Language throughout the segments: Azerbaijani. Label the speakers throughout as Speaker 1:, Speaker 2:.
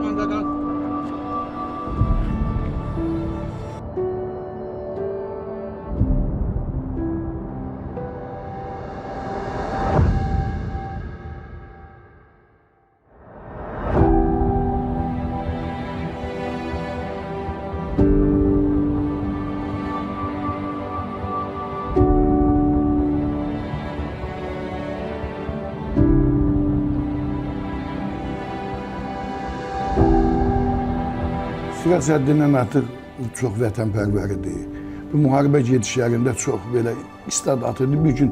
Speaker 1: Ormanda kal.
Speaker 2: Sirat həddindən artıq çox vətənpərvər idi. Bu müharibə gedişlərində çox belə istad atırdı. Bir gün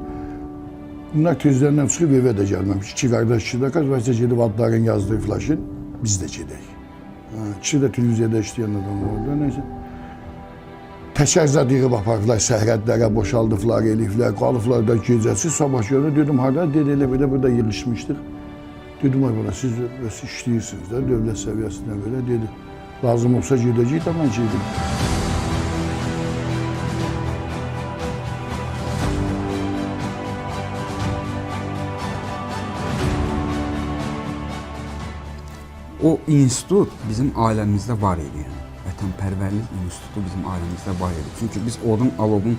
Speaker 2: bunlar tezlərindən çıxıb evə də gəlməmiş. İki qardaş, iki də qaz vəsə gedib adların yazdığı flaşın, biz də gedək. İkisi də televiziyada işləyən adam orada, neysə. Təkər zad yığıb apardılar, sərhədlərə boşaldıqlar, eliflər, qalıqlar da gecəsi, sabah görür, dedim, harada, dedi, elə belə burada yığışmışdıq. Dedim, ay bana, siz işləyirsiniz də, dövlət səviyyəsində belə, dedi. Lazım olsa gedəcəyik də mən gedim.
Speaker 3: O institut bizim ailəmizdə var idi. Vətənpərvərlik institutu bizim ailəmizdə var idi. Çünki biz odun alovun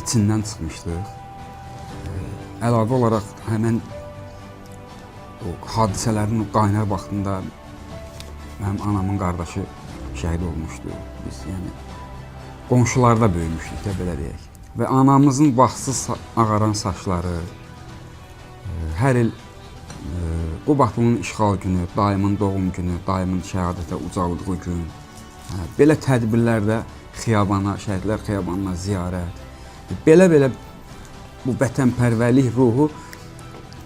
Speaker 3: içindən çıxmışdıq. Əlavə olaraq həmən o hadisələrin qaynar vaxtında mənim anamın qardaşı şəhid olmuşdu. Biz yəni qonşularda böyümüşdük də belə deyək. Və anamızın vaxtsız ağaran saçları, hər il Qubadlının işğal günü, dayımın doğum günü, dayımın şəhadətə ucaldığı gün, belə tədbirlərdə xiyabana, şəhidlər xiyabanına ziyarət, belə bu vətənpərvərlik ruhu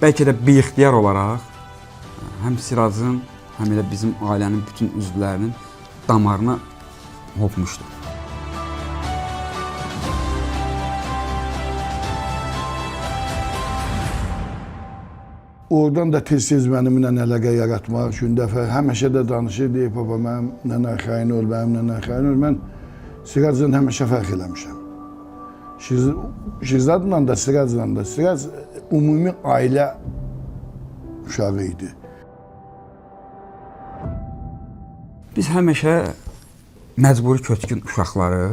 Speaker 3: bəlkə də biixtiyar olaraq həm Sirazın, həm elə bizim ailənin bütün üzvlərinin damarına hopmuşdur.
Speaker 2: Oradan da tez-tez mənimlə əlaqə yaratmaq üçün dəfə həmişə də danışır, deyib, baba, mənim nənə xəyin ol, mənim nənə xəyin ol. Mən Sirazla həmişə fərq eləmişəm. Şirzadla da, Sirazla da. Siraz ümumi ailə uşağı idi.
Speaker 3: Biz həmişə məcburi köçkün uşaqları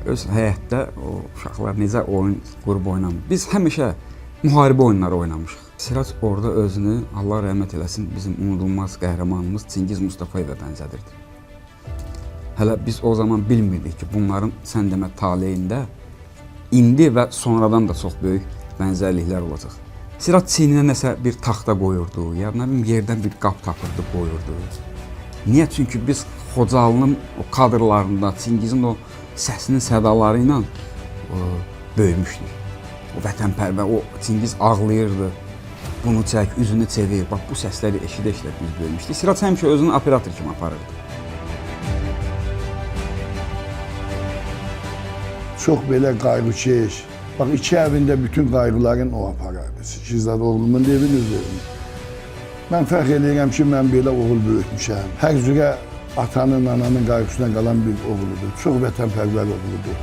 Speaker 3: öz həyətdə o uşaqlar necə oyun qurub oynamır. Biz həmişə müharibə oyunları oynamışıq. Siraz orada özünü, Allah rəhmət eləsin, bizim unudulmaz qəhrəmanımız Çingiz Mustafayevə bənzədirdi. Hələ biz o zaman bilmirdik ki, bunların sən demə taleyində indi və sonradan da çox böyük bənzərliklər olacaq. Siraz çiyninə nəsə bir taxta qoyurdu, ya nə bilim yerdən bir qap tapırdı, qoyurdu. Niyə? Çünki biz Xocalının o kadrlarında, Çingizin o səsinin sədaları ilə böyümüşdük. O vətənpərvər, o Çingiz ağlayırdı, bunu çək, üzünü çevir, bax bu səsləri eşidə-eşidə biz böyümüşdük. Siraz həmişə özünü operator kimi aparırdı.
Speaker 2: Çox belə qayğıkeş. Bax, iki evində bütün qayğıların o aparardı. Şirzad oğlumun evin öz evini. Mən fəxr edirəm ki, mən belə oğul böyütmüşəm. Hər cürə atanın, ananın qayğısına qalan bir oğludur. Çox vətənpərvər oğludur.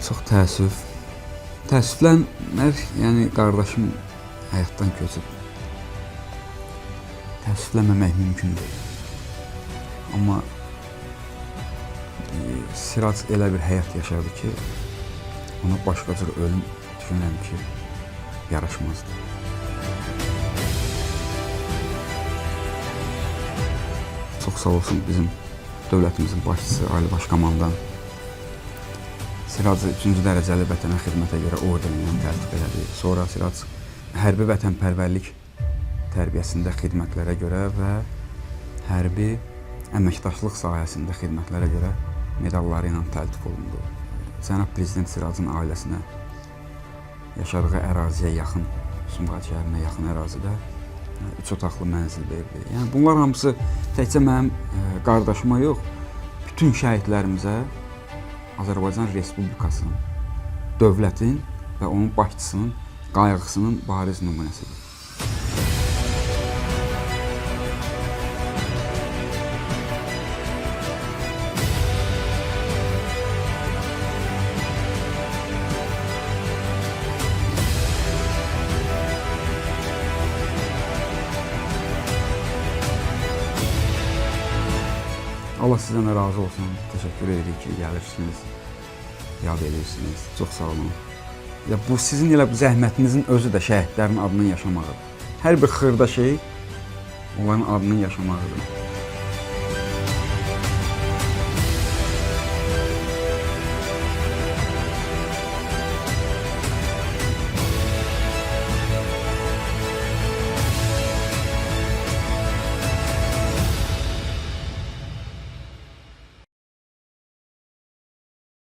Speaker 3: Çox təəssüf. Təəssüflənmək, yəni qardaşım həyatdan köçüb. Təəssüflənməmək mümkün deyil. Amma Siraz elə bir həyat yaşadı ki, ona başqa cür ölüm düşünürəm ki, yaraşmazdı. Çox sağ olsun bizim dövlətimizin başçısı, Ali Baş Komandan. Sirazı 3-cü dərəcəli vətənə xidmətə görə ordenlə təltif elədi. Sonra Siraz hərbi vətənpərvərlik tərbiyəsində xidmətlərə görə və hərbi əməkdaşlıq sahəsində xidmətlərə görə medalları ilə təltif olundu. Cənab Prezident Sirazın ailəsinə yaşadığı əraziyə yaxın, Sumqayıt şəhərinə yaxın ərazidə 3 otaqlı mənzil verdi. Yəni bunlar hamısı təkcə mənim qardaşıma yox, bütün şəhidlərimizə Azərbaycan Respublikasının, dövlətin və onun başçısının qayğısının bariz nümunəsidir. Allah sizdən də razı olsun. Təşəkkür edirik ki, gəlirsiniz, yad edirsiniz. Çox sağ olun. Ya bu sizin elə bu zəhmətinizin özü də şəhidlərin adının yaşamağıdır. Hər bir xırda şey onların adının yaşamağıdır.